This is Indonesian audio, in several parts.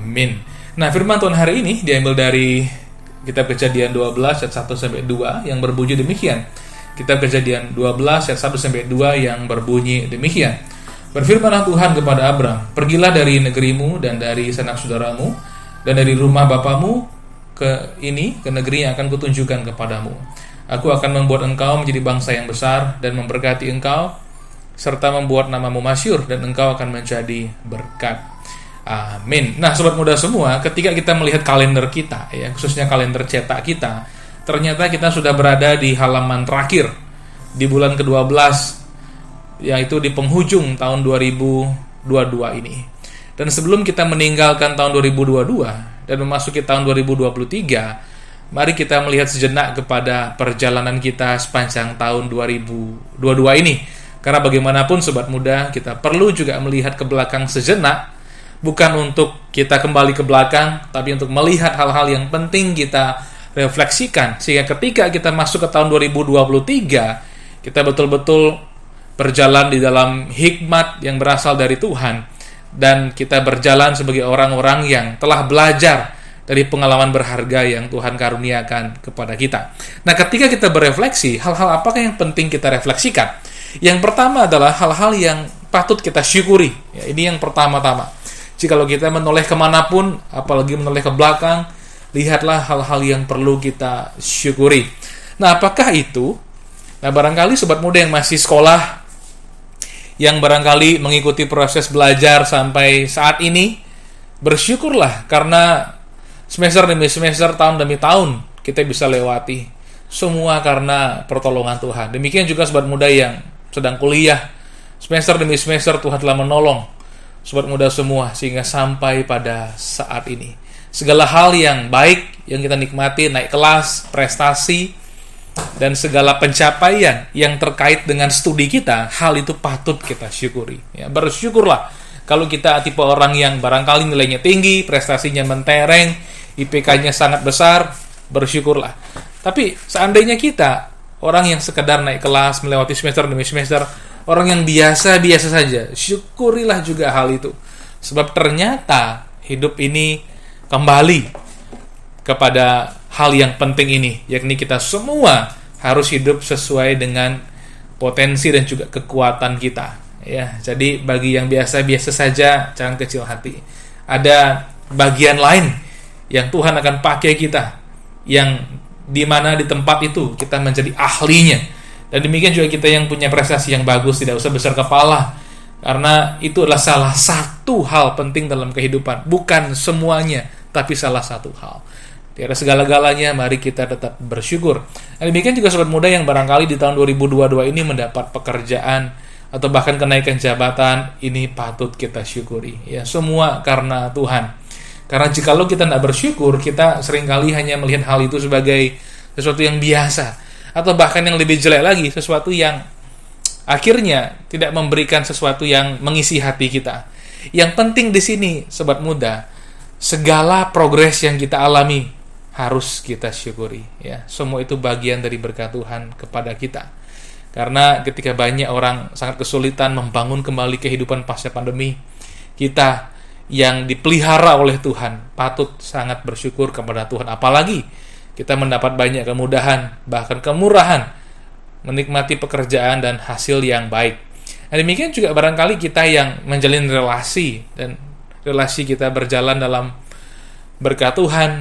Amin. Nah, firman Tuhan hari ini diambil dari Kitab Kejadian 12 ayat 1-2 yang berbunyi demikian. Kitab Kejadian 12 ayat 1-2 yang berbunyi demikian. Berfirmanlah Tuhan kepada Abram, pergilah dari negerimu dan dari sanak saudaramu dan dari rumah bapamu ke negeri yang akan kutunjukkan kepadamu. Aku akan membuat engkau menjadi bangsa yang besar dan memberkati engkau, serta membuat namamu masyhur dan engkau akan menjadi berkat. Amin. Nah, sobat muda semua, ketika kita melihat kalender kita, ya, khususnya kalender cetak kita, ternyata kita sudah berada di halaman terakhir di bulan ke-12, yaitu di penghujung tahun 2022 ini. Dan sebelum kita meninggalkan tahun 2022 dan memasuki tahun 2023, mari kita melihat sejenak kepada perjalanan kita sepanjang tahun 2022 ini. Karena bagaimanapun sobat muda, kita perlu juga melihat ke belakang sejenak, bukan untuk kita kembali ke belakang, tapi untuk melihat hal-hal yang penting kita refleksikan, sehingga ketika kita masuk ke tahun 2023, kita betul-betul berjalan di dalam hikmat yang berasal dari Tuhan, dan kita berjalan sebagai orang-orang yang telah belajar dari pengalaman berharga yang Tuhan karuniakan kepada kita. Nah, ketika kita berefleksi, hal-hal apakah yang penting kita refleksikan? Yang pertama adalah hal-hal yang patut kita syukuri. Ya, ini yang pertama-tama. Jikalau kita menoleh kemanapun, apalagi menoleh ke belakang, lihatlah hal-hal yang perlu kita syukuri. Nah, apakah itu? Nah, barangkali sobat muda yang masih sekolah, yang barangkali mengikuti proses belajar sampai saat ini, bersyukurlah karena semester demi semester, tahun demi tahun, kita bisa lewati. Semua karena pertolongan Tuhan. Demikian juga sobat muda yang sedang kuliah, semester demi semester Tuhan telah menolong sobat muda semua, sehingga sampai pada saat ini segala hal yang baik yang kita nikmati, naik kelas, prestasi, dan segala pencapaian yang terkait dengan studi kita, hal itu patut kita syukuri. Ya, bersyukurlah kalau kita tipe orang yang barangkali nilainya tinggi, prestasinya mentereng, IPK-nya sangat besar, bersyukurlah. Tapi seandainya kita orang yang sekedar naik kelas, melewati semester demi semester, orang yang biasa-biasa saja, syukurilah juga hal itu. Sebab ternyata hidup ini kembali kepada hal yang penting ini, yakni kita semua harus hidup sesuai dengan potensi dan juga kekuatan kita. Ya, jadi bagi yang biasa-biasa saja, jangan kecil hati. Ada bagian lain yang Tuhan akan pakai kita, yang di mana di tempat itu kita menjadi ahlinya. Dan demikian juga kita yang punya prestasi yang bagus, tidak usah besar kepala, karena itu adalah salah satu hal penting dalam kehidupan. Bukan semuanya, tapi salah satu hal. Tiada segala-galanya, mari kita tetap bersyukur. Dan demikian juga sobat muda yang barangkali di tahun 2022 ini mendapat pekerjaan atau bahkan kenaikan jabatan, ini patut kita syukuri. Ya, semua karena Tuhan. Karena jikalau kita tidak bersyukur, kita seringkali hanya melihat hal itu sebagai sesuatu yang biasa, atau bahkan yang lebih jelek lagi, sesuatu yang akhirnya tidak memberikan sesuatu yang mengisi hati kita. Yang penting di sini, sobat muda, segala progres yang kita alami harus kita syukuri. Ya, semua itu bagian dari berkat Tuhan kepada kita. Karena ketika banyak orang sangat kesulitan membangun kembali kehidupan pasca pandemi, kita yang dipelihara oleh Tuhan patut sangat bersyukur kepada Tuhan. Apalagi kita mendapat banyak kemudahan, bahkan kemurahan, menikmati pekerjaan dan hasil yang baik. Nah, demikian juga barangkali kita yang menjalin relasi, dan relasi kita berjalan dalam berkat Tuhan.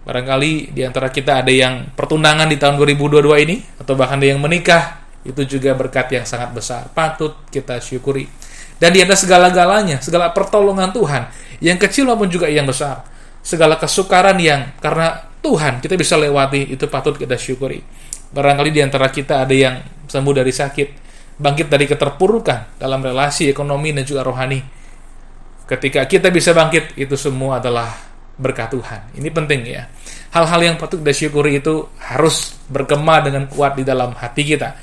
Barangkali di antara kita ada yang pertunangan di tahun 2022 ini, atau bahkan ada yang menikah, itu juga berkat yang sangat besar, patut kita syukuri. Dan di atas segala-galanya, segala pertolongan Tuhan, yang kecil maupun juga yang besar, segala kesukaran yang karena Tuhan kita bisa lewati, itu patut kita syukuri. Barangkali di antara kita ada yang sembuh dari sakit, bangkit dari keterpurukan dalam relasi, ekonomi, dan juga rohani. Ketika kita bisa bangkit, itu semua adalah berkat Tuhan. Ini penting ya. Hal-hal yang patut kita syukuri itu harus bergema dengan kuat di dalam hati kita.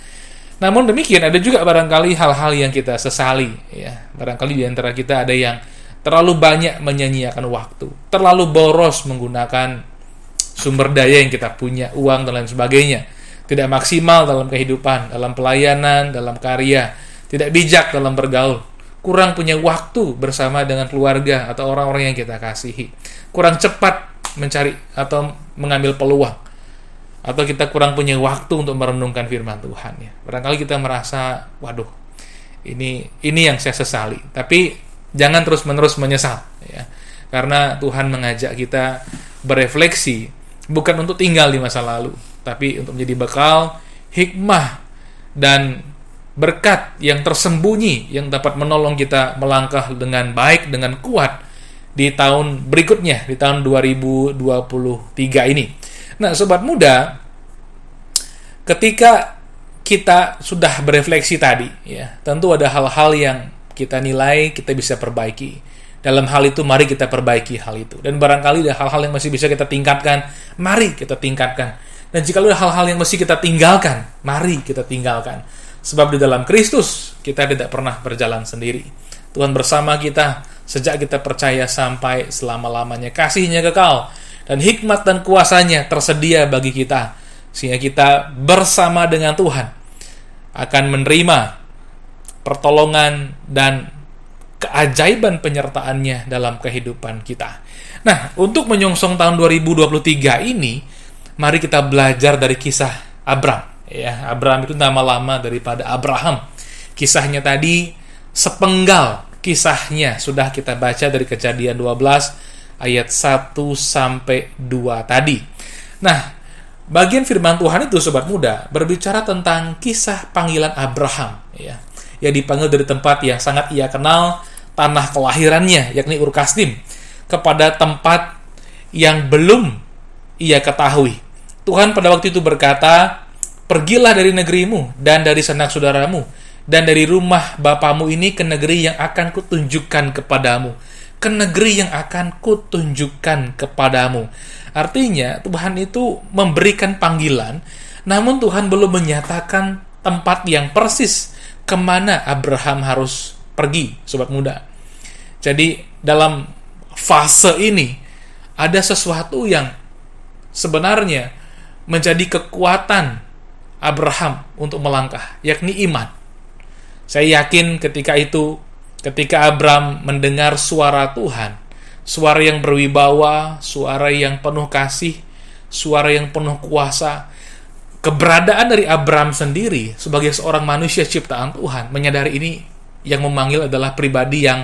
Namun demikian, ada juga barangkali hal-hal yang kita sesali. Ya. Barangkali di antara kita ada yang terlalu banyak menyanyiakan waktu, terlalu boros menggunakan sumber daya yang kita punya, uang dan lain sebagainya, tidak maksimal dalam kehidupan, dalam pelayanan, dalam karya, tidak bijak dalam bergaul. kurang punya waktu bersama dengan keluarga atau orang-orang yang kita kasihi, kurang cepat mencari atau mengambil peluang, atau kita kurang punya waktu untuk merenungkan firman Tuhan ya. Barangkali kita merasa, waduh, ini yang saya sesali. Tapi jangan terus-menerus menyesal ya. Karena Tuhan mengajak kita berefleksi bukan untuk tinggal di masa lalu, tapi untuk menjadi bekal hikmah dan berkat yang tersembunyi yang dapat menolong kita melangkah dengan baik, dengan kuat di tahun berikutnya, di tahun 2023 ini. Nah, sobat muda, ketika kita sudah berefleksi tadi, ya, tentu ada hal-hal yang kita nilai kita bisa perbaiki. Dalam hal itu, mari kita perbaiki hal itu. Dan barangkali ada hal-hal yang masih bisa kita tingkatkan, mari kita tingkatkan. Dan jika ada hal-hal yang mesti kita tinggalkan, mari kita tinggalkan. Sebab di dalam Kristus, kita tidak pernah berjalan sendiri. Tuhan bersama kita sejak kita percaya sampai selama-lamanya. Kasih-Nya kekal, dan hikmat dan kuasa-Nya tersedia bagi kita. Sehingga kita bersama dengan Tuhan akan menerima pertolongan dan keajaiban penyertaan-Nya dalam kehidupan kita. Nah, untuk menyongsong tahun 2023 ini, mari kita belajar dari kisah Abram. Ya, Abram itu nama lama daripada Abraham. Kisahnya tadi sepenggal kisahnya sudah kita baca dari Kejadian 12 ayat 1 sampai 2 tadi. Nah, bagian firman Tuhan itu, sobat muda, berbicara tentang kisah panggilan Abraham ya. Yang dipanggil dari tempat yang sangat ia kenal, tanah kelahirannya, yakni Ur Kasdim, kepada tempat yang belum ia ketahui. Tuhan pada waktu itu berkata, "Pergilah dari negerimu dan dari sanak saudaramu dan dari rumah bapamu ini ke negeri yang akan kutunjukkan kepadamu." Ke negeri yang akan kutunjukkan kepadamu. Artinya Tuhan itu memberikan panggilan, namun Tuhan belum menyatakan tempat yang persis kemana Abraham harus pergi, sobat muda. Jadi dalam fase ini ada sesuatu yang sebenarnya menjadi kekuatan Abraham untuk melangkah, yakni iman. Saya yakin ketika Abram mendengar suara Tuhan, suara yang berwibawa, suara yang penuh kasih, suara yang penuh kuasa, keberadaan dari Abram sendiri sebagai seorang manusia ciptaan Tuhan, menyadari ini yang memanggil adalah pribadi yang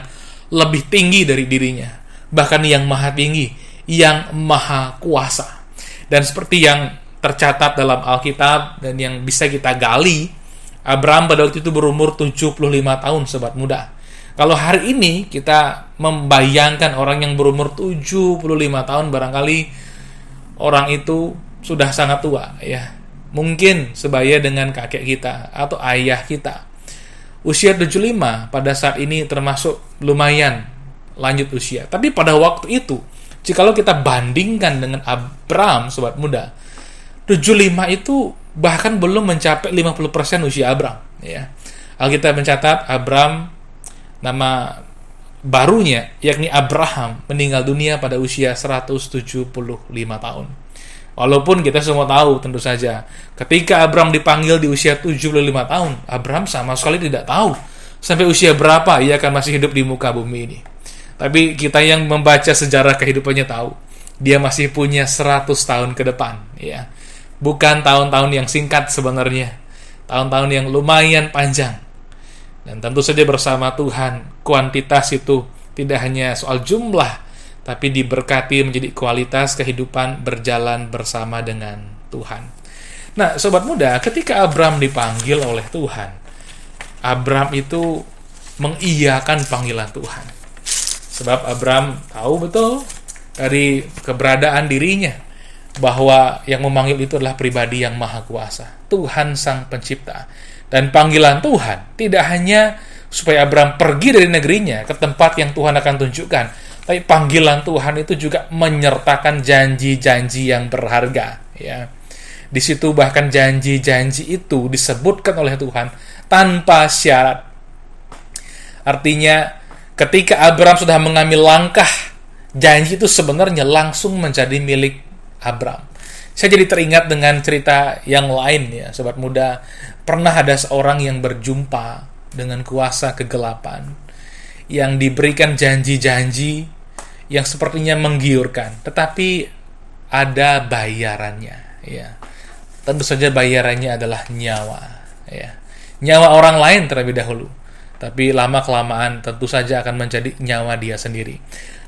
lebih tinggi dari dirinya, bahkan yang maha tinggi, yang maha kuasa. Dan seperti yang tercatat dalam Alkitab dan yang bisa kita gali, Abram pada waktu itu berumur 75 tahun, sobat muda. Kalau hari ini kita membayangkan orang yang berumur 75 tahun, barangkali orang itu sudah sangat tua ya. Mungkin sebaya dengan kakek kita atau ayah kita. Usia 75 pada saat ini termasuk lumayan lanjut usia. Tapi pada waktu itu, jikalau kita bandingkan dengan Abram, sobat muda, 75 itu bahkan belum mencapai 50% usia Abram ya. Alkitab mencatat Abram, nama barunya yakni Abraham, meninggal dunia pada usia 175 tahun. Walaupun kita semua tahu tentu saja, ketika Abram dipanggil di usia 75 tahun, Abram sama sekali tidak tahu sampai usia berapa ia akan masih hidup di muka bumi ini. Tapi kita yang membaca sejarah kehidupannya tahu, dia masih punya 100 tahun ke depan ya. Bukan tahun-tahun yang singkat sebenarnya, tahun-tahun yang lumayan panjang. Dan tentu saja bersama Tuhan, kuantitas itu tidak hanya soal jumlah, tapi diberkati menjadi kualitas kehidupan berjalan bersama dengan Tuhan. Nah, sobat muda, ketika Abram dipanggil oleh Tuhan, Abram itu mengiyakan panggilan Tuhan. Sebab Abram tahu betul dari keberadaan dirinya bahwa yang memanggil itu adalah pribadi yang maha kuasa, Tuhan Sang Pencipta. Dan panggilan Tuhan tidak hanya supaya Abram pergi dari negerinya ke tempat yang Tuhan akan tunjukkan, tapi panggilan Tuhan itu juga menyertakan janji-janji yang berharga ya. Di situ bahkan janji-janji itu disebutkan oleh Tuhan tanpa syarat. Artinya ketika Abram sudah mengambil langkah, janji itu sebenarnya langsung menjadi milik Abram. Saya jadi teringat dengan cerita yang lain ya, sobat muda. Pernah ada seorang yang berjumpa dengan kuasa kegelapan. yang diberikan janji-janji yang sepertinya menggiurkan, tetapi ada bayarannya, ya. Tentu saja bayarannya adalah nyawa, ya. Nyawa orang lain terlebih dahulu, tapi lama-kelamaan tentu saja akan menjadi nyawa dia sendiri.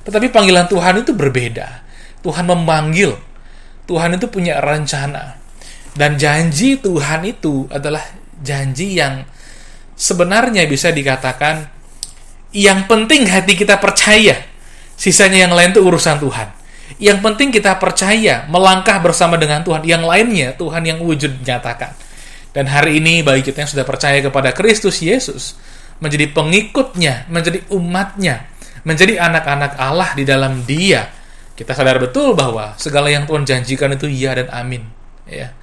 Tetapi panggilan Tuhan itu berbeda. Tuhan memanggil, Tuhan itu punya rencana, dan janji Tuhan itu adalah janji yang sebenarnya bisa dikatakan yang penting hati kita percaya, sisanya yang lain itu urusan Tuhan. Yang penting kita percaya, melangkah bersama dengan Tuhan. Yang lainnya Tuhan yang wujud nyatakan. Dan hari ini bagi kita yang sudah percaya kepada Kristus Yesus, menjadi pengikutnya, menjadi umatnya, menjadi anak-anak Allah di dalam Dia, kita sadar betul bahwa segala yang Tuhan janjikan itu ya dan amin, ya.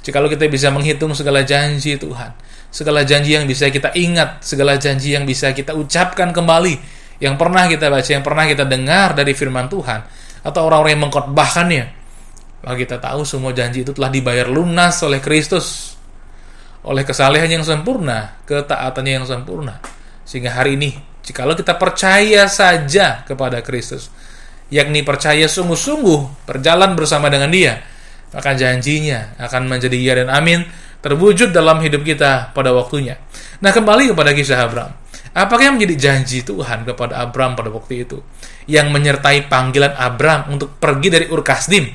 Jikalau kita bisa menghitung segala janji Tuhan, segala janji yang bisa kita ingat, segala janji yang bisa kita ucapkan kembali, yang pernah kita baca, yang pernah kita dengar dari firman Tuhan, atau orang-orang yang mengkhotbahkannya, maka kita tahu semua janji itu telah dibayar lunas oleh Kristus, oleh kesalehan yang sempurna, ketaatannya yang sempurna. Sehingga hari ini, jikalau kita percaya saja kepada Kristus, yakni percaya sungguh-sungguh berjalan bersama dengan Dia, maka janjinya akan menjadi ya dan amin, terwujud dalam hidup kita pada waktunya. Nah, kembali kepada kisah Abram. Apakah yang menjadi janji Tuhan kepada Abram pada waktu itu, yang menyertai panggilan Abram untuk pergi dari Ur Kasdim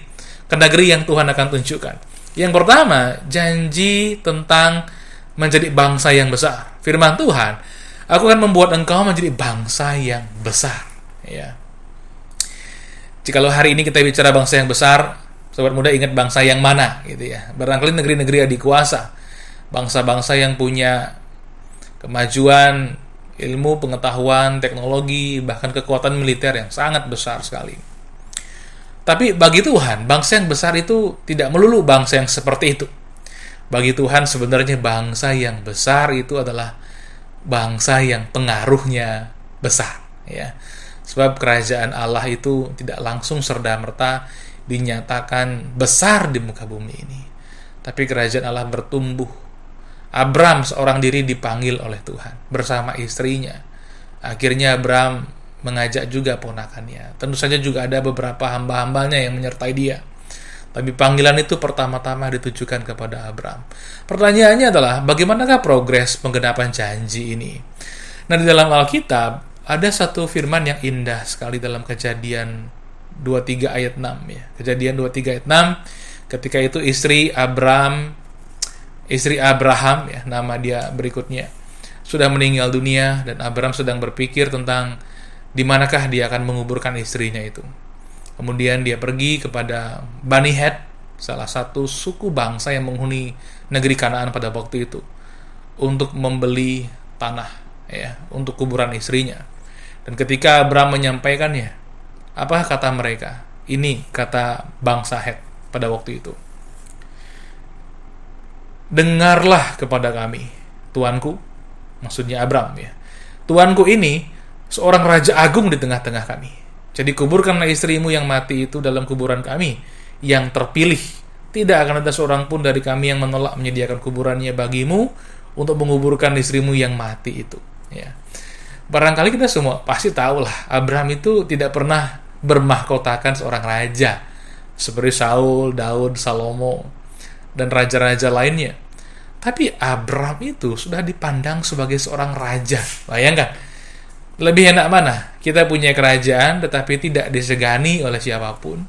ke negeri yang Tuhan akan tunjukkan? Yang pertama, janji tentang menjadi bangsa yang besar. Firman Tuhan, aku akan membuat engkau menjadi bangsa yang besar, ya. Jikalau hari ini kita bicara bangsa yang besar, sobat muda ingat bangsa yang mana, gitu ya. Barangkali negeri-negeri adikuasa, bangsa-bangsa yang punya kemajuan ilmu, pengetahuan, teknologi, bahkan kekuatan militer yang sangat besar sekali. Tapi bagi Tuhan, bangsa yang besar itu tidak melulu bangsa yang seperti itu. Bagi Tuhan sebenarnya bangsa yang besar itu adalah bangsa yang pengaruhnya besar, ya. Sebab kerajaan Allah itu tidak langsung serta-merta dinyatakan besar di muka bumi ini, tapi kerajaan Allah bertumbuh. Abram seorang diri dipanggil oleh Tuhan bersama istrinya. Akhirnya Abram mengajak juga ponakannya. Tentu saja juga ada beberapa hamba-hambanya yang menyertai dia. Tapi panggilan itu pertama-tama ditujukan kepada Abram. Pertanyaannya adalah, bagaimanakah progres penggenapan janji ini? Nah, di dalam Alkitab ada satu firman yang indah sekali dalam Kejadian 23 ayat 6, ya. Kejadian 23 ayat 6, ketika itu istri Abraham, ya, nama dia berikutnya, sudah meninggal dunia, dan Abraham sedang berpikir tentang di manakah dia akan menguburkan istrinya itu. Kemudian dia pergi kepada Bani Het, salah satu suku bangsa yang menghuni negeri Kanaan pada waktu itu, untuk membeli tanah, ya, untuk kuburan istrinya. Dan ketika Abraham menyampaikannya, apa kata mereka? Ini kata bangsa Het pada waktu itu. Dengarlah kepada kami, Tuanku, maksudnya Abram, ya. Tuanku ini seorang raja agung di tengah-tengah kami. Jadi kuburkanlah istrimu yang mati itu dalam kuburan kami yang terpilih. Tidak akan ada seorang pun dari kami yang menolak menyediakan kuburannya bagimu untuk menguburkan istrimu yang mati itu, ya. Barangkali kita semua pasti tahulah, Abraham itu tidak pernah bermahkotakan seorang raja seperti Saul, Daud, Salomo, dan raja-raja lainnya. Tapi Abraham itu sudah dipandang sebagai seorang raja. Bayangkan, lebih enak mana? Kita punya kerajaan tetapi tidak disegani oleh siapapun,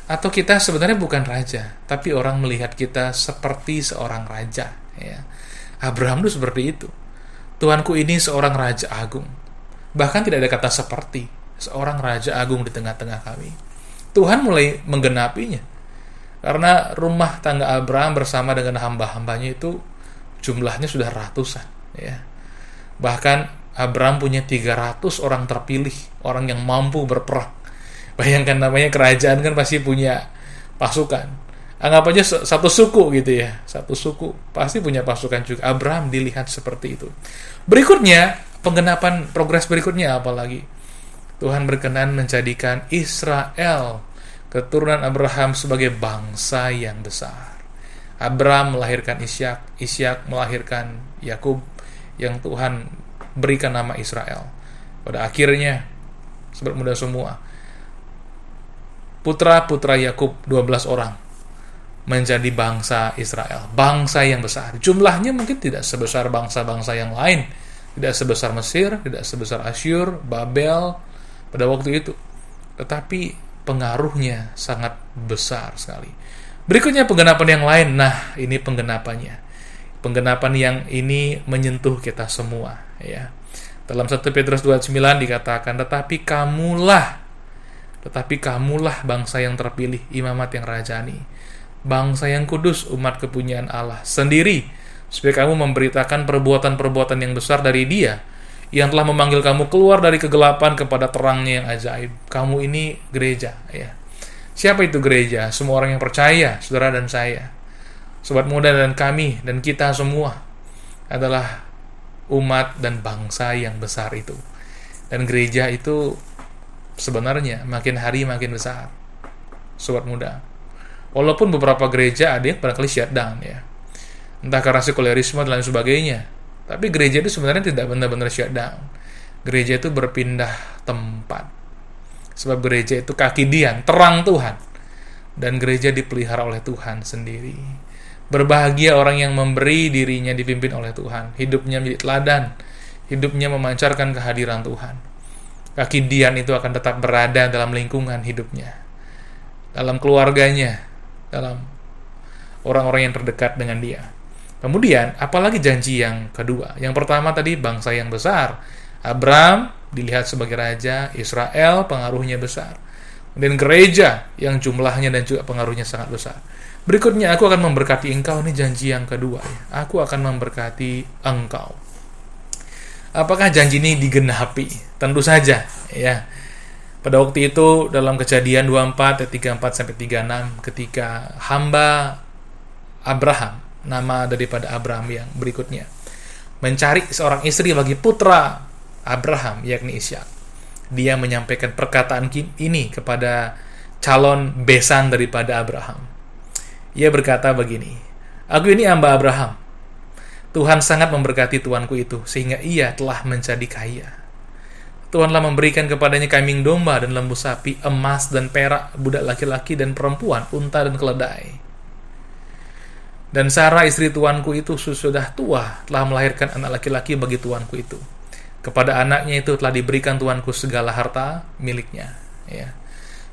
atau kita sebenarnya bukan raja, tapi orang melihat kita seperti seorang raja, ya. Abraham itu seperti itu. Tuanku ini seorang raja agung. Bahkan tidak ada kata seperti, seorang raja agung di tengah-tengah kami. Tuhan mulai menggenapinya. Karena rumah tangga Abraham bersama dengan hamba-hambanya itu jumlahnya sudah ratusan, ya. Bahkan Abraham punya 300 orang terpilih, orang yang mampu berperang. Bayangkan, namanya kerajaan kan pasti punya pasukan. Anggap aja satu suku gitu ya, satu suku pasti punya pasukan juga. Abraham dilihat seperti itu. Berikutnya, penggenapan progres berikutnya apalagi? Tuhan berkenan menjadikan Israel, keturunan Abraham, sebagai bangsa yang besar. Abraham melahirkan Ishak melahirkan Yakub, yang Tuhan berikan nama Israel. Pada akhirnya, sobat muda semua, putra-putra Yakub 12 orang menjadi bangsa Israel, bangsa yang besar. Jumlahnya mungkin tidak sebesar bangsa-bangsa yang lain, tidak sebesar Mesir, tidak sebesar Asyur, Babel pada waktu itu, tetapi pengaruhnya sangat besar sekali. Berikutnya penggenapan yang lain. Nah, ini penggenapannya. Penggenapan yang ini menyentuh kita semua, ya. Dalam 1 Petrus 2:9 dikatakan, tetapi kamulah bangsa yang terpilih, imamat yang rajani, bangsa yang kudus, umat kepunyaan Allah sendiri, supaya kamu memberitakan perbuatan-perbuatan yang besar dari Dia yang telah memanggil kamu keluar dari kegelapan kepada terangnya yang ajaib. Kamu ini gereja, ya. Siapa itu gereja? Semua orang yang percaya, saudara dan saya, sobat muda dan kami dan kita semua adalah umat dan bangsa yang besar itu. Dan gereja itu sebenarnya makin hari makin besar, sobat muda. Walaupun beberapa gereja ada yang barangkali shutdown, ya, entah karena sekulerisme dan lain sebagainya, tapi gereja itu sebenarnya tidak benar-benar shutdown. Gereja itu berpindah tempat, sebab gereja itu kaki dian, terang Tuhan, dan gereja dipelihara oleh Tuhan sendiri. Berbahagia orang yang memberi dirinya dipimpin oleh Tuhan, hidupnya menjadi teladan, hidupnya memancarkan kehadiran Tuhan. Kaki dian itu akan tetap berada dalam lingkungan hidupnya, dalam keluarganya, dalam orang-orang yang terdekat dengan dia. Kemudian, apalagi janji yang kedua? Yang pertama tadi, bangsa yang besar. Abraham dilihat sebagai raja, Israel pengaruhnya besar. Dan gereja yang jumlahnya dan juga pengaruhnya sangat besar. Berikutnya, aku akan memberkati engkau. Ini janji yang kedua, ya. Aku akan memberkati engkau. Apakah janji ini digenapi? Tentu saja, ya. Pada waktu itu dalam Kejadian 24 ayat 34-36, ketika hamba Abraham, nama daripada Abraham yang berikutnya, mencari seorang istri bagi putra Abraham, yakni Ishak, dia menyampaikan perkataan ini kepada calon besan daripada Abraham. Ia berkata begini, aku ini hamba Abraham. Tuhan sangat memberkati tuanku itu, sehingga ia telah menjadi kaya. Tuhan telah memberikan kepadanya kambing domba dan lembu sapi, emas dan perak, budak laki-laki dan perempuan, unta dan keledai. Dan Sarah istri tuanku itu sudah tua, telah melahirkan anak laki-laki bagi tuanku itu. Kepada anaknya itu telah diberikan tuanku segala harta miliknya. Ya.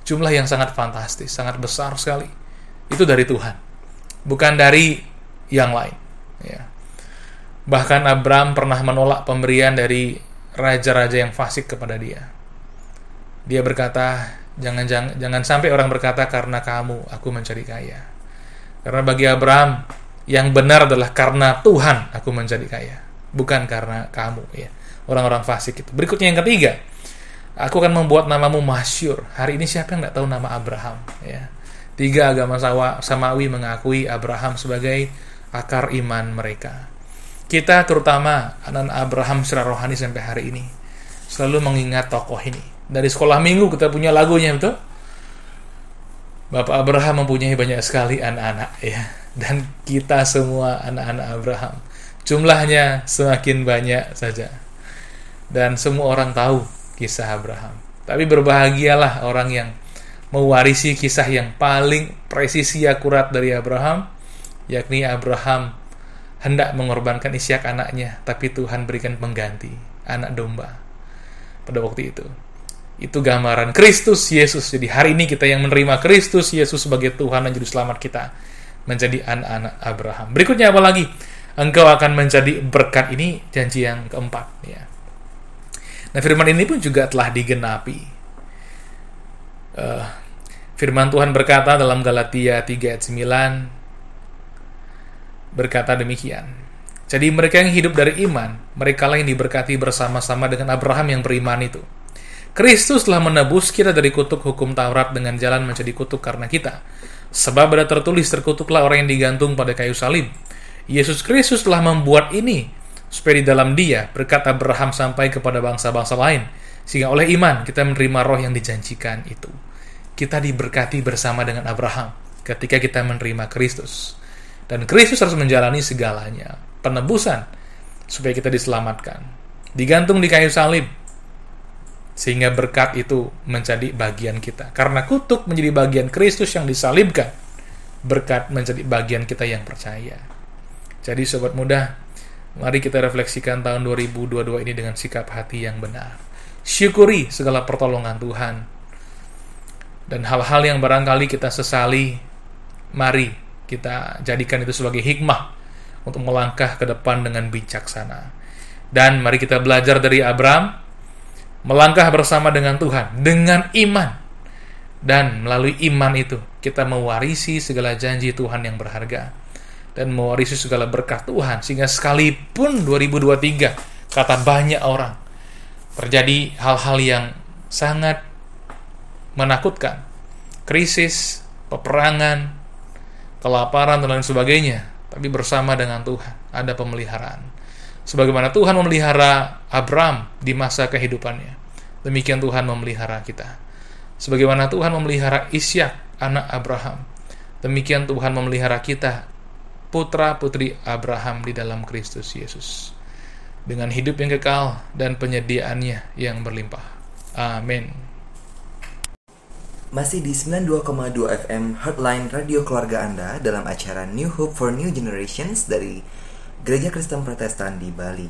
Jumlah yang sangat fantastis, sangat besar sekali. Itu dari Tuhan, bukan dari yang lain. Ya. Bahkan Abraham pernah menolak pemberian dari raja-raja yang fasik kepada dia. Dia berkata, jangan sampai orang berkata karena kamu aku menjadi kaya. Karena bagi Abraham yang benar adalah karena Tuhan aku menjadi kaya, bukan karena kamu, ya, orang-orang fasik itu. Berikutnya yang ketiga, aku akan membuat namamu masyhur. Hari ini siapa yang nggak tahu nama Abraham? Ya. 3 agama samawi mengakui Abraham sebagai akar iman mereka. Kita terutama anak Abraham secara rohani sampai hari ini selalu mengingat tokoh ini. Dari sekolah minggu kita punya lagunya, betul? Bapak Abraham mempunyai banyak sekali anak-anak, ya. Dan kita semua anak-anak Abraham. Jumlahnya semakin banyak saja. Dan semua orang tahu kisah Abraham. Tapi berbahagialah orang yang mewarisi kisah yang paling presisi akurat dari Abraham, yakni Abraham hendak mengorbankan Ishak anaknya, tapi Tuhan berikan pengganti, anak domba pada waktu itu. Itu gambaran Kristus Yesus. Jadi hari ini kita yang menerima Kristus Yesus sebagai Tuhan dan Juru Selamat kita, menjadi anak-anak Abraham. Berikutnya apa lagi? Engkau akan menjadi berkat. Ini janji yang keempat, ya. Nah, firman ini pun juga telah digenapi. Firman Tuhan berkata dalam Galatia 3 ayat 9, berkata demikian. Jadi mereka yang hidup dari iman, merekalah yang diberkati bersama-sama dengan Abraham yang beriman itu. Kristus telah menebus kita dari kutuk hukum Taurat dengan jalan menjadi kutuk karena kita. Sebab ada tertulis, terkutuklah orang yang digantung pada kayu salib. Yesus Kristus telah membuat ini, supaya di dalam Dia berkat Abraham sampai kepada bangsa-bangsa lain, sehingga oleh iman kita menerima roh yang dijanjikan itu. Kita diberkati bersama dengan Abraham ketika kita menerima Kristus. Dan Kristus harus menjalani segalanya, penebusan, supaya kita diselamatkan. Digantung di kayu salib, sehingga berkat itu menjadi bagian kita. Karena kutuk menjadi bagian Kristus yang disalibkan, berkat menjadi bagian kita yang percaya. Jadi sobat muda, mari kita refleksikan tahun 2022 ini dengan sikap hati yang benar. Syukuri segala pertolongan Tuhan. Dan hal-hal yang barangkali kita sesali, mari kita jadikan itu sebagai hikmah untuk melangkah ke depan dengan bijaksana. Dan mari kita belajar dari Abraham, melangkah bersama dengan Tuhan, dengan iman. Dan melalui iman itu, kita mewarisi segala janji Tuhan yang berharga. Dan mewarisi segala berkat Tuhan. Sehingga sekalipun 2023, kata banyak orang, terjadi hal-hal yang sangat menakutkan. Krisis, peperangan, kelaparan, dan lain sebagainya. Tapi bersama dengan Tuhan, ada pemeliharaan. Sebagaimana Tuhan memelihara Abraham di masa kehidupannya, demikian Tuhan memelihara kita. Sebagaimana Tuhan memelihara Ishak, anak Abraham, demikian Tuhan memelihara kita, putra-putri Abraham di dalam Kristus Yesus, dengan hidup yang kekal dan penyediaannya yang berlimpah. Amin. Masih di 92,2 FM Heartline Radio Keluarga Anda dalam acara New Hope for New Generations dari Gereja Kristen Protestan di Bali.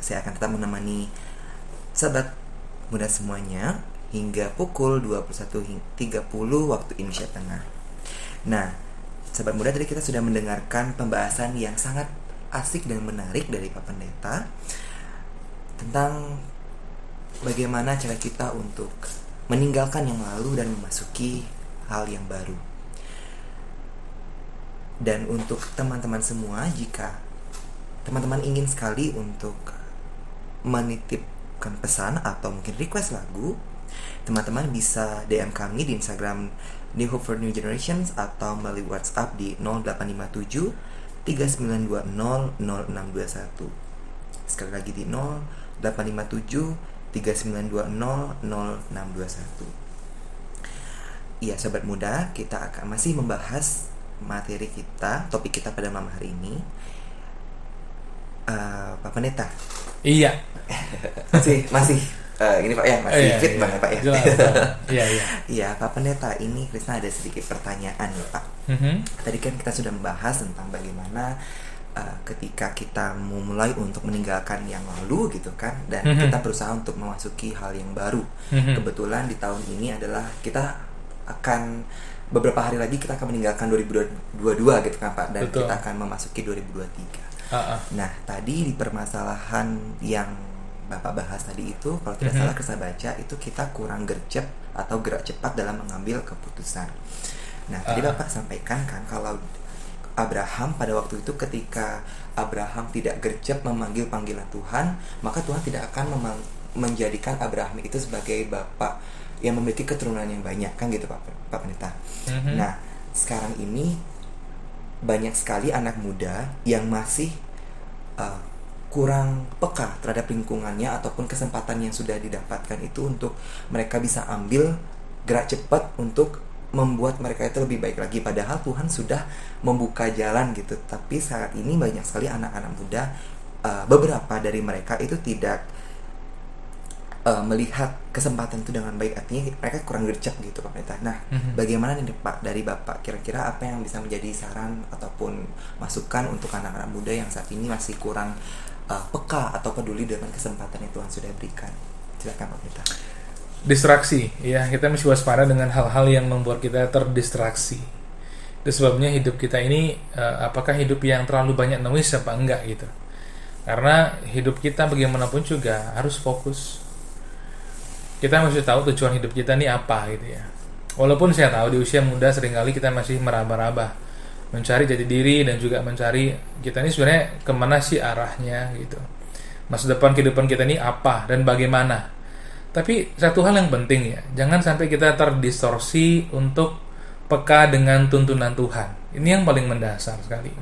Saya akan tetap menemani sahabat muda semuanya hingga pukul 21.30 waktu Indonesia Tengah. Nah, sahabat muda, tadi kita sudah mendengarkan pembahasan yang sangat asik dan menarik dari Pak Pendeta tentang bagaimana cara kita untuk meninggalkan yang lalu dan memasuki hal yang baru. Dan untuk teman-teman semua, jika teman-teman ingin sekali untuk menitipkan pesan atau mungkin request lagu, teman-teman bisa DM kami di Instagram New Hope for New Generations atau melalui WhatsApp di 0857 3920 0621. Sekali lagi di 0857 3920 0621. Iya, sobat muda, kita akan masih membahas materi kita, topik kita pada malam hari ini. Pak Pendeta. Iya. masih ini Pak ya, masih fit banget Pak ya. Iya. Iya, Pak Pendeta, ini Krisna ada sedikit pertanyaan ya Pak. Tadi kan kita sudah membahas tentang bagaimana ketika kita memulai untuk meninggalkan yang lalu gitu kan, dan kita berusaha untuk memasuki hal yang baru. Kebetulan di tahun ini adalah kita akan beberapa hari lagi kita akan meninggalkan 2022 gitu kan Pak, dan Betul. kita akan memasuki 2023. Nah, tadi di permasalahan yang Bapak bahas tadi itu, kalau tidak salah saya baca itu kita kurang gercep atau gerak cepat dalam mengambil keputusan. Nah, tadi Bapak sampaikan kan kalau Abraham pada waktu itu, ketika Abraham tidak gercep memanggil panggilan Tuhan, maka Tuhan tidak akan menjadikan Abraham itu sebagai bapak yang memiliki keturunan yang banyak kan gitu Pak Pendeta. Nah, sekarang ini banyak sekali anak muda yang masih kurang peka terhadap lingkungannya ataupun kesempatan yang sudah didapatkan itu untuk mereka bisa ambil gerak cepat untuk membuat mereka itu lebih baik lagi, padahal Tuhan sudah membuka jalan gitu. Tapi saat ini banyak sekali anak-anak muda, beberapa dari mereka itu tidak melihat kesempatan itu dengan baik, artinya mereka kurang gercep gitu Pak Pendeta. Nah, bagaimana nih Pak, dari Bapak kira-kira apa yang bisa menjadi saran ataupun masukan untuk anak-anak muda yang saat ini masih kurang peka atau peduli dengan kesempatan yang Tuhan sudah berikan? Silakan Pak Pendeta. Distraksi, ya, kita mesti waspada dengan hal-hal yang membuat kita terdistraksi. Itu sebabnya hidup kita ini apakah hidup yang terlalu banyak noise apa enggak gitu. Karena hidup kita bagaimanapun juga harus fokus. Kita mesti tahu tujuan hidup kita ini apa gitu ya. Walaupun saya tahu di usia muda seringkali kita masih meraba-raba, mencari jati diri dan juga mencari kita ini sebenarnya kemana sih arahnya gitu. Masa depan kehidupan kita ini apa dan bagaimana. Tapi satu hal yang penting ya, jangan sampai kita terdistorsi untuk peka dengan tuntunan Tuhan. Ini yang paling mendasar sekali.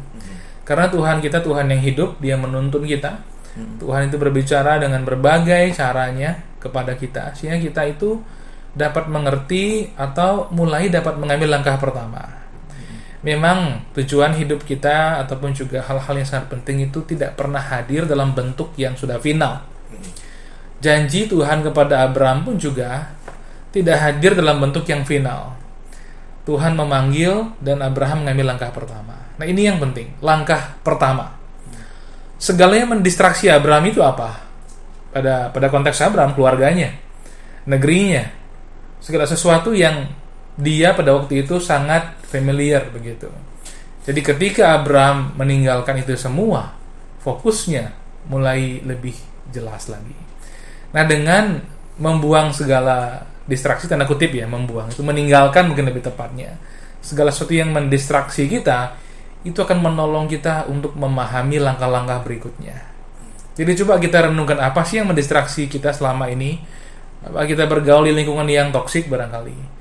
Karena Tuhan kita Tuhan yang hidup, Dia menuntun kita. Tuhan itu berbicara dengan berbagai caranya kepada kita, sehingga kita itu dapat mengerti atau mulai dapat mengambil langkah pertama. Memang tujuan hidup kita ataupun juga hal-hal yang sangat penting itu tidak pernah hadir dalam bentuk yang sudah final. janji Tuhan kepada Abraham pun juga tidak hadir dalam bentuk yang final. Tuhan memanggil dan Abraham mengambil langkah pertama. Nah, ini yang penting, langkah pertama. Segalanya mendistraksi Abraham itu apa? Pada konteks Abraham, keluarganya, negerinya, segala sesuatu yang dia pada waktu itu sangat familiar begitu. Jadi ketika Abraham meninggalkan itu semua, fokusnya mulai lebih jelas lagi. Nah, dengan membuang segala distraksi, tanda kutip ya, membuang itu, meninggalkan mungkin lebih tepatnya, segala sesuatu yang mendistraksi kita, itu akan menolong kita untuk memahami langkah-langkah berikutnya. Jadi coba kita renungkan, apa sih yang mendistraksi kita selama ini? Apakah kita bergaul di lingkungan yang toksik barangkali?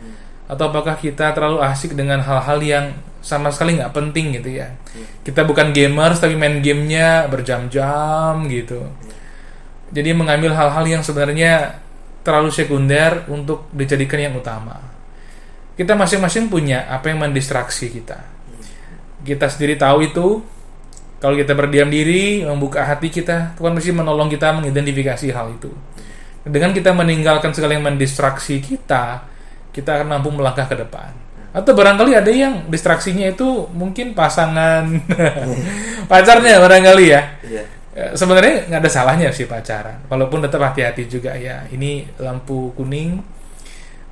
Atau apakah kita terlalu asik dengan hal-hal yang sama sekali nggak penting gitu ya? Kita bukan gamers tapi main gamenya berjam-jam gitu. Jadi mengambil hal-hal yang sebenarnya terlalu sekunder untuk dijadikan yang utama. Kita masing-masing punya apa yang mendistraksi kita. Kita sendiri tahu itu. Kalau kita berdiam diri, membuka hati kita, Tuhan mesti menolong kita mengidentifikasi hal itu. Dengan kita meninggalkan segala yang mendistraksi kita, kita akan mampu melangkah ke depan. Atau barangkali ada yang distraksinya itu mungkin pasangan pacarnya barangkali ya. Sebenarnya nggak ada salahnya sih pacaran, walaupun tetap hati-hati juga ya. Ini lampu kuning,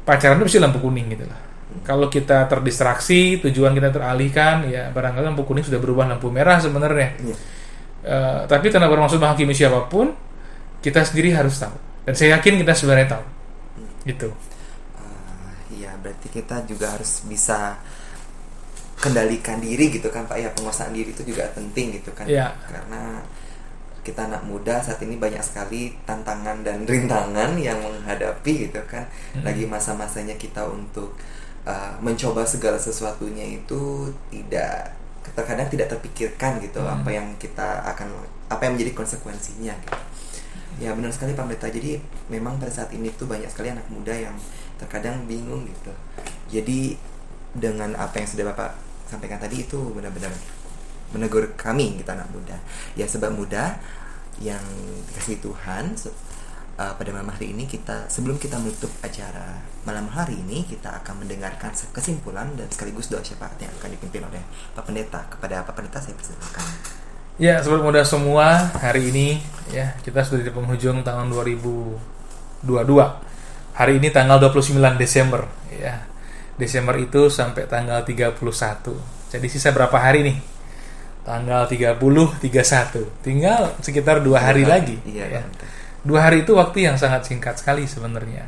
pacaran itu mesti lampu kuning gitu lah. Kalau kita terdistraksi, tujuan kita teralihkan, ya barangkali lampu kuning sudah berubah lampu merah sebenarnya. Tapi tanpa bermaksud menghakimi siapapun, kita sendiri harus tahu. Dan saya yakin kita sebenarnya tahu. Gitu. Ya berarti kita juga harus bisa kendalikan diri gitu kan Pak ya. Penguasaan diri itu juga penting gitu kan. Karena kita anak muda saat ini banyak sekali tantangan dan rintangan yang menghadapi gitu kan. Lagi masa-masanya kita untuk mencoba segala sesuatunya itu terkadang tidak terpikirkan gitu. Apa yang menjadi konsekuensinya gitu. Ya benar sekali Pak Pendeta. Jadi memang pada saat ini tuh banyak sekali anak muda yang terkadang bingung gitu. Jadi dengan apa yang sudah Bapak sampaikan tadi itu benar-benar menegur kami kita anak muda. Ya sebab muda yang dikasihi Tuhan, pada malam hari ini sebelum kita menutup acara malam hari ini, kita akan mendengarkan kesimpulan dan sekaligus doa syafaat yang akan dipimpin oleh Pak Pendeta. Kepada Pak Pendeta saya persilakan. Ya, sobat muda semua, hari ini ya kita sudah di penghujung tahun 2022. Hari ini tanggal 29 Desember ya. Desember itu sampai tanggal 31. Jadi sisa berapa hari nih? Tanggal 30, 31. Tinggal sekitar 2 hari lagi. Iya, ya. 2 hari itu waktu yang sangat singkat sekali sebenarnya.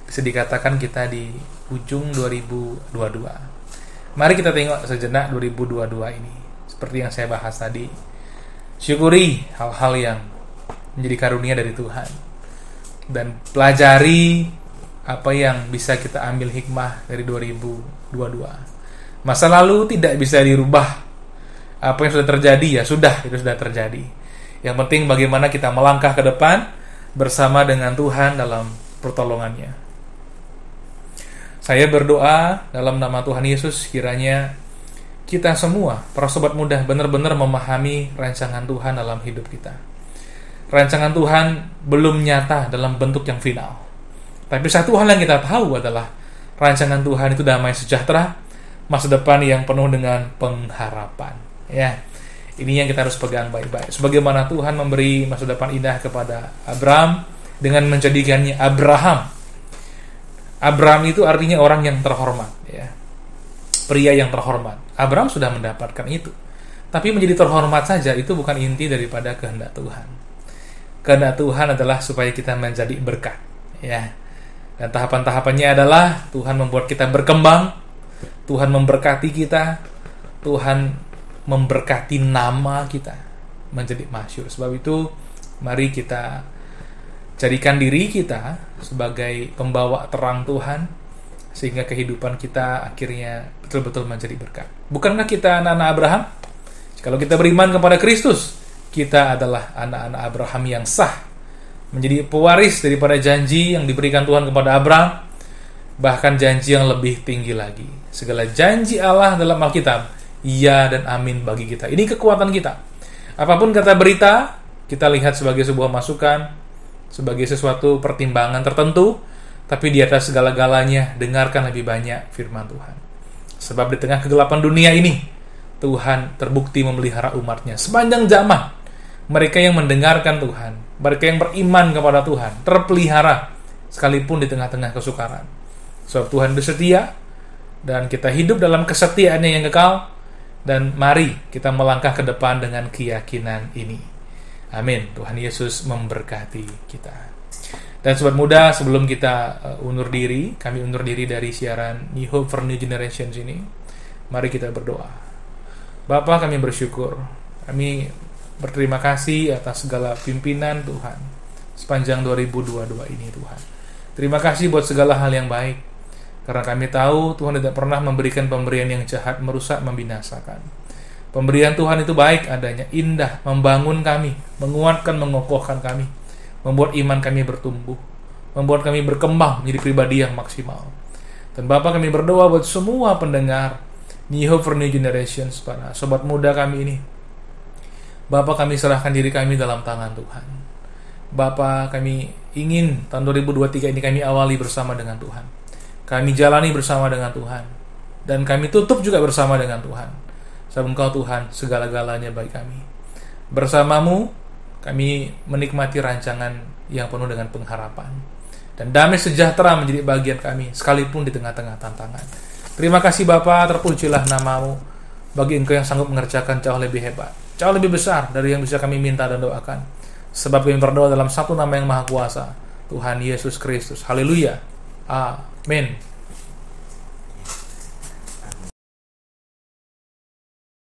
Bisa dikatakan kita di ujung 2022. Mari kita tengok sejenak 2022 ini. Seperti yang saya bahas tadi. Syukuri hal-hal yang menjadi karunia dari Tuhan. Dan pelajari apa yang bisa kita ambil hikmah dari 2022. Masa lalu tidak bisa dirubah. Apa yang sudah terjadi ya sudah, itu sudah terjadi. Yang penting bagaimana kita melangkah ke depan bersama dengan Tuhan dalam pertolongannya. Saya berdoa dalam nama Tuhan Yesus, kiranya kita semua, para sobat muda, benar-benar memahami rancangan Tuhan dalam hidup kita. Rancangan Tuhan belum nyata dalam bentuk yang final. Tapi satu hal yang kita tahu adalah rancangan Tuhan itu damai sejahtera, masa depan yang penuh dengan pengharapan. Ya, ini yang kita harus pegang baik-baik. Sebagaimana Tuhan memberi masa depan indah kepada Abraham dengan menjadikannya Abraham. Abraham itu artinya orang yang terhormat, ya. Pria yang terhormat. Abraham sudah mendapatkan itu. Tapi menjadi terhormat saja itu bukan inti daripada kehendak Tuhan. Kehendak Tuhan adalah supaya kita menjadi berkat, ya. Dan tahapan-tahapannya adalah Tuhan membuat kita berkembang, Tuhan memberkati kita, Tuhan memberkati nama kita menjadi masyhur. Sebab itu mari kita jadikan diri kita sebagai pembawa terang Tuhan, sehingga kehidupan kita akhirnya betul-betul menjadi berkat. Bukankah kita anak-anak Abraham? Kalau kita beriman kepada Kristus, kita adalah anak-anak Abraham yang sah, menjadi pewaris daripada janji yang diberikan Tuhan kepada Abraham, bahkan janji yang lebih tinggi lagi. Segala janji Allah dalam Alkitab, ya dan amin bagi kita. Ini kekuatan kita. Apapun kata berita, kita lihat sebagai sebuah masukan, sebagai sesuatu pertimbangan tertentu, tapi di atas segala-galanya dengarkan lebih banyak firman Tuhan. Sebab di tengah kegelapan dunia ini, Tuhan terbukti memelihara umatnya sepanjang zaman. Mereka yang mendengarkan Tuhan, mereka yang beriman kepada Tuhan, terpelihara sekalipun di tengah-tengah kesukaran. Sebab Tuhan itu setia, dan kita hidup dalam kesetiaannya yang kekal, dan mari kita melangkah ke depan dengan keyakinan ini. Amin. Tuhan Yesus memberkati kita. Dan sobat muda, sebelum kita kami undur diri dari siaran New Hope for New Generations ini, mari kita berdoa. Bapa, kami bersyukur, kami berterima kasih atas segala pimpinan Tuhan sepanjang 2022 ini Tuhan. Terima kasih buat segala hal yang baik, karena kami tahu Tuhan tidak pernah memberikan pemberian yang jahat, merusak, membinasakan. Pemberian Tuhan itu baik adanya, indah, membangun kami, menguatkan, mengokohkan kami, membuat iman kami bertumbuh, membuat kami berkembang menjadi pribadi yang maksimal. Dan Bapa, kami berdoa buat semua pendengar New Hope for New Generations, para sobat muda kami ini. Bapa, kami serahkan diri kami dalam tangan Tuhan. Bapa, kami ingin tahun 2023 ini kami awali bersama dengan Tuhan. Kami jalani bersama dengan Tuhan, dan kami tutup juga bersama dengan Tuhan. Sebab Engkau Tuhan segala-galanya bagi kami. Bersamamu kami menikmati rancangan yang penuh dengan pengharapan, dan damai sejahtera menjadi bagian kami sekalipun di tengah-tengah tantangan. Terima kasih Bapa, terpujilah nama-Mu bagi Engkau yang sanggup mengerjakan jauh lebih hebat, jauh lebih besar dari yang bisa kami minta dan doakan. Sebab kami berdoa dalam satu nama yang maha kuasa, Tuhan Yesus Kristus. Haleluya. Amin.